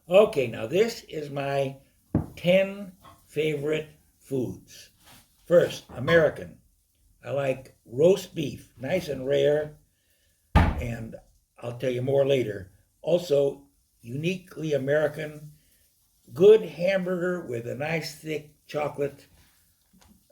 Okay, now this is my 10 favorite foods. First, American. I like roast beef, nice and rare, and I'll tell you more later. Also, uniquely American, good hamburger with a nice thick chocolate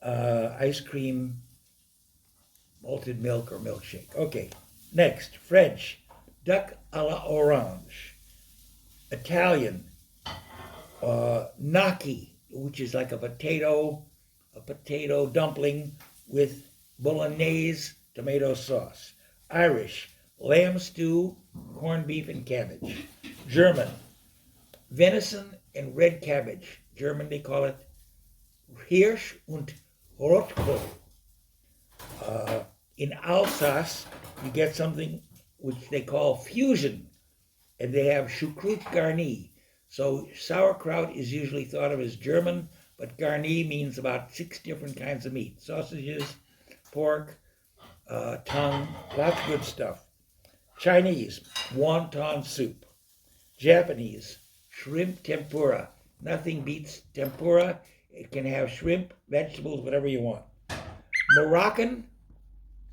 ice cream, malted milk or milkshake. Okay, next, French, duck a la orange. Italian, gnocchi, which is like a potato dumpling with bolognese tomato sauce. Irish, lamb stew, corned beef and cabbage. German, venison and red cabbage. German, they call it Hirsch und Rotkohl. In Alsace, you get something which they call fusion, and they have choucroute garni. So sauerkraut is usually thought of as German, but garni means about 6 different kinds of meat: sausages, pork, tongue, lots of good stuff. Chinese, wonton soup. Japanese, shrimp tempura. Nothing beats tempura. It can have shrimp, vegetables, whatever you want. Moroccan,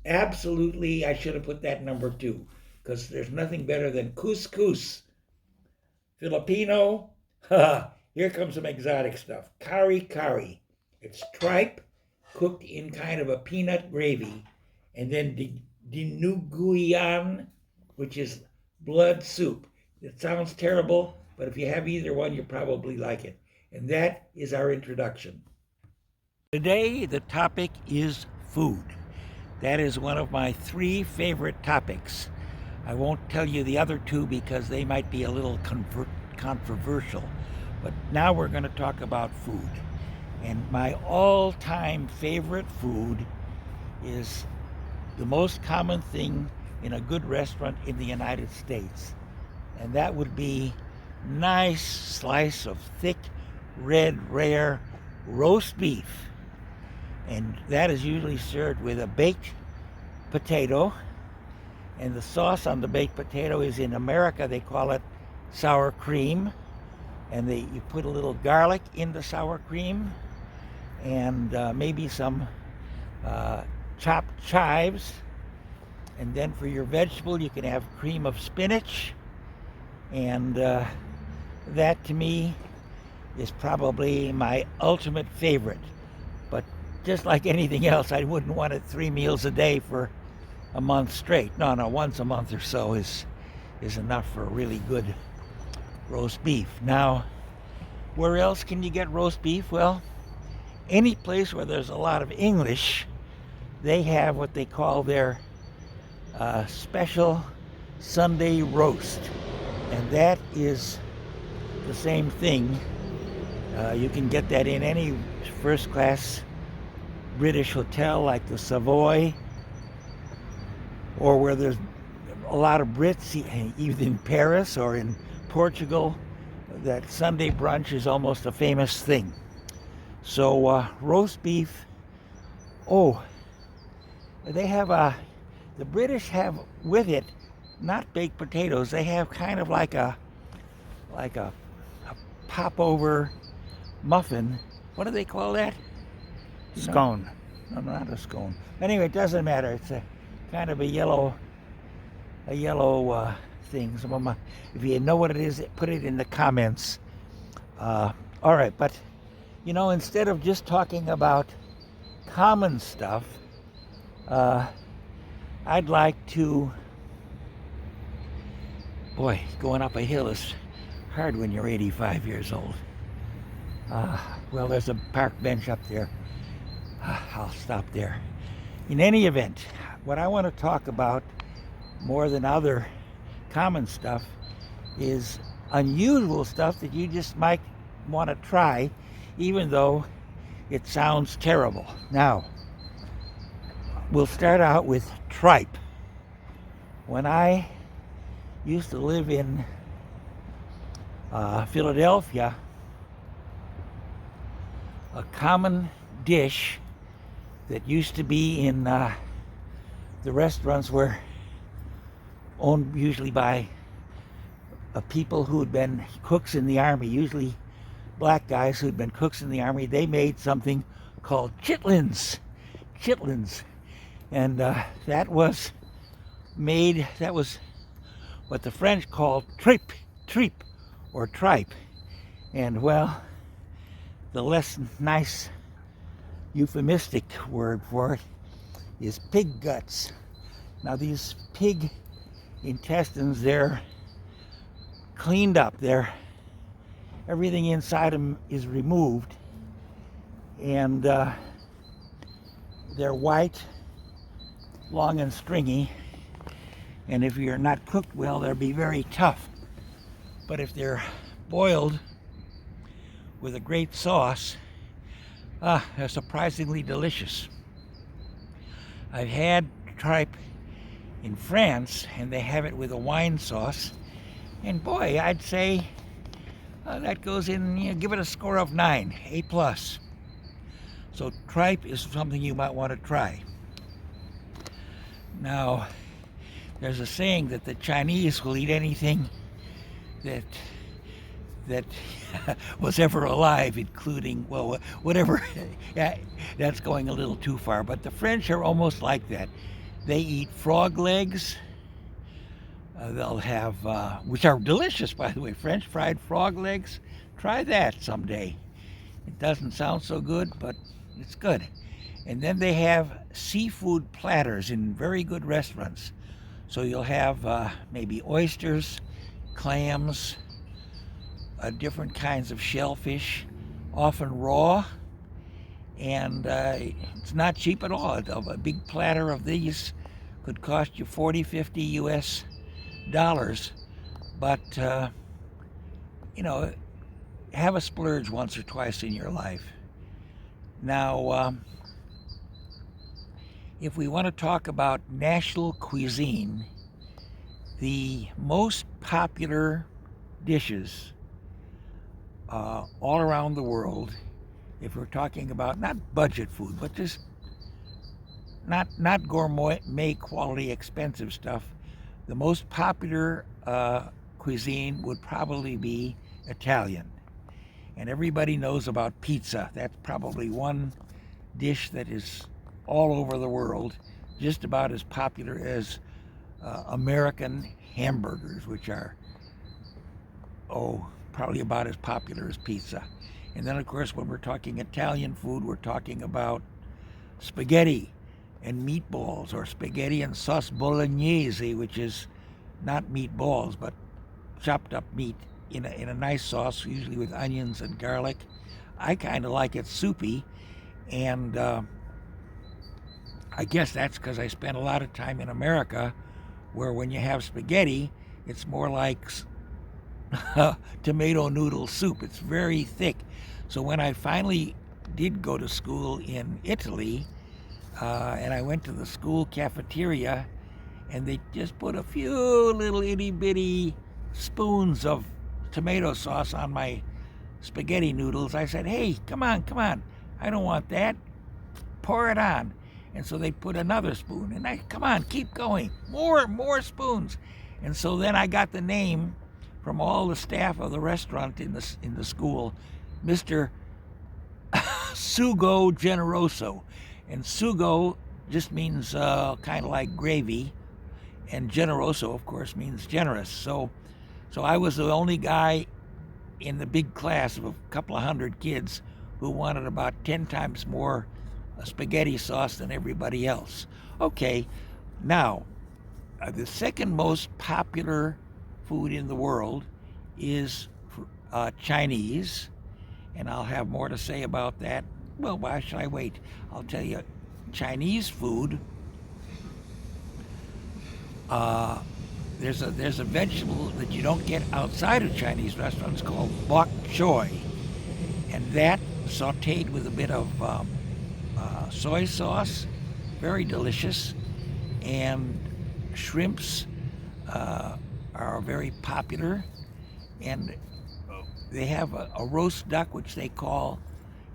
absolutely, I should have put that number 2 because there's nothing better than couscous. Filipino, here comes some exotic stuff. Kari kari. It's tripe cooked in kind of a peanut gravy, and then dinuguan, which is blood soup. It sounds terrible, but if you have either one, you probably like it. And that is our introduction. Today, the topic is food. That is one of my 3 favorite topics. I won't tell you the other 2 because they might be a little controversial. But now we're going to talk about food. And my all-time favorite food is the most common thing in a good restaurant in the United States. And that would be nice slice of thick, red, rare roast beef. And that is usually served with a baked potato. And the sauce on the baked potato is, in America, they call it sour cream. And you put a little garlic in the sour cream and maybe some chopped chives. And then for your vegetable, you can have cream of spinach. And that, to me, is probably my ultimate favorite. But just like anything else, I wouldn't want it 3 meals a day for a month straight. No, once a month or so is enough for a really good roast beef. Now, where else can you get roast beef? Well, any place where there's a lot of English, they have what they call their special Sunday roast. And that is the same thing. You can get that in any first-class British hotel like the Savoy, or where there's a lot of Brits, either in Paris or in Portugal. That Sunday brunch is almost a famous thing. So roast beef. Oh, they have the British have with it not baked potatoes. They have kind of like a popover muffin. What do they call that? Scone. No, not a scone. Anyway, it doesn't matter. It's a kind of a yellow thing. If you know what it is, put it in the comments. All right, but instead of just talking about common stuff, I'd like to. Boy, going up a hill is hard when you're 85 years old. Well, there's a park bench up there. I'll stop there. In any event, what I want to talk about more than other common stuff is unusual stuff that you just might want to try, even though it sounds terrible. Now, we'll start out with tripe. When I used to live in Philadelphia, a common dish that used to be in the restaurants were owned usually by of people who had been cooks in the army, usually black guys who had been cooks in the army. They made something called chitlins. Chitlins. And that was what the French called tripe, or tripe. And well, the less nice euphemistic word for it is pig guts. Now these pig intestines, they're cleaned up. Everything inside them is removed, and they're white, long and stringy, and if you're not cooked well, they'll be very tough. But if they're boiled with a great sauce, they're surprisingly delicious. I've had tripe in France, and they have it with a wine sauce, and boy, I'd say that goes in, give it a score of 9, A+. So tripe is something you might want to try. Now, there's a saying that the Chinese will eat anything that was ever alive, including, well, whatever. Yeah, that's going a little too far, but the French are almost like that. They eat frog legs. They'll have, which are delicious, by the way, French fried frog legs. Try that someday. It doesn't sound so good, but it's good. And then they have seafood platters in very good restaurants. So you'll have maybe oysters, clams, different kinds of shellfish, often raw. And it's not cheap at all. A big platter of these could cost you 40, 50 US dollars. But, have a splurge once or twice in your life. Now, if we want to talk about national cuisine, the most popular dishes all around the world, if we're talking about not budget food, but just not gourmet quality expensive stuff, the most popular cuisine would probably be Italian. And everybody knows about pizza. That's probably one dish that is all over the world, just about as popular as American hamburgers, which are, probably about as popular as pizza. And then, of course, when we're talking Italian food, we're talking about spaghetti and meatballs, or spaghetti and sauce bolognese, which is not meatballs, but chopped up meat in a nice sauce, usually with onions and garlic. I kind of like it soupy, and I guess that's because I spent a lot of time in America, where when you have spaghetti, it's more like tomato noodle soup. It's very thick. So when I finally did go to school in Italy, and I went to the school cafeteria, and they just put a few little itty bitty spoons of tomato sauce on my spaghetti noodles, I said, hey, come on, I don't want that, pour it on. And so they put another spoon, and I, come on, keep going, more spoons. And so then I got the name from all the staff of the restaurant in the school, Mr. Sugo Generoso. And sugo just means kind of like gravy, and generoso, of course, means generous. So I was the only guy in the big class of a couple of hundred kids who wanted about 10 times more spaghetti sauce than everybody else. Okay, now, the second most popular food in the world is Chinese, and I'll have more to say about that. Well, why should I wait? I'll tell you, Chinese food, there's a vegetable that you don't get outside of Chinese restaurants called bok choy, and that sauteed with a bit of soy sauce, very delicious, and shrimps are very popular, and they have a roast duck which they call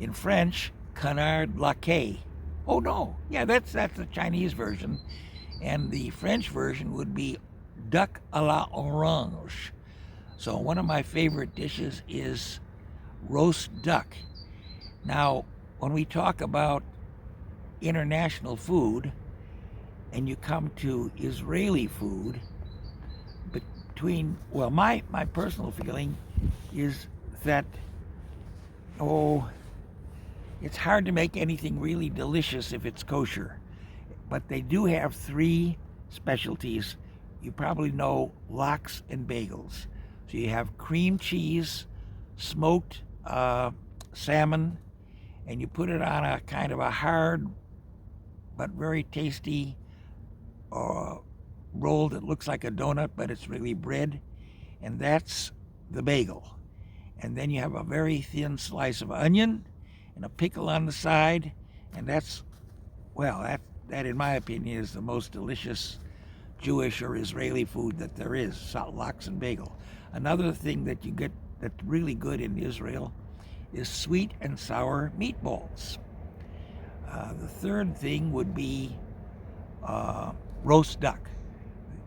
in French canard laqué. Oh no, yeah, that's the Chinese version, and the French version would be duck à la orange. So one of my favorite dishes is roast duck. Now, when we talk about international food and you come to Israeli food, my personal feeling is that, it's hard to make anything really delicious if it's kosher. But they do have three specialties. You probably know lox and bagels. So you have cream cheese, smoked salmon, and you put it on a kind of a hard but very tasty roll that looks like a donut, but it's really bread, and that's the bagel. And then you have a very thin slice of onion and a pickle on the side, and that in my opinion is the most delicious Jewish or Israeli food that there is, lox and bagel. Another thing that you get that's really good in Israel is sweet and sour meatballs. The third thing would be roast duck.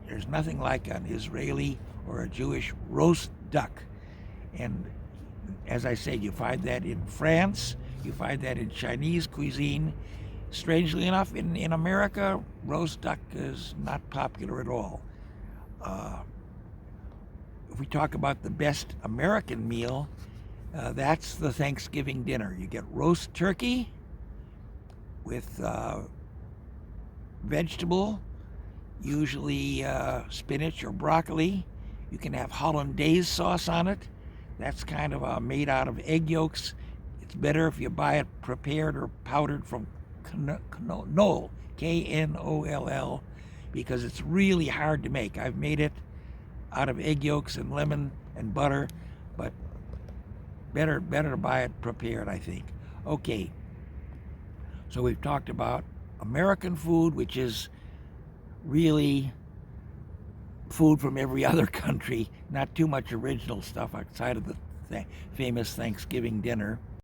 There's nothing like an Israeli or a Jewish roast duck. And as I said, you find that in France, you find that in Chinese cuisine. Strangely enough, in America, roast duck is not popular at all. If we talk about the best American meal, that's the Thanksgiving dinner. You get roast turkey with vegetable, usually spinach or broccoli. You can have hollandaise sauce on it. That's kind of made out of egg yolks. It's better if you buy it prepared or powdered from Knoll, Knoll, because it's really hard to make. I've made it out of egg yolks and lemon and butter, but better to buy it prepared, I think. Okay, so we've talked about American food, which is really food from every other country, not too much original stuff outside of the famous Thanksgiving dinner.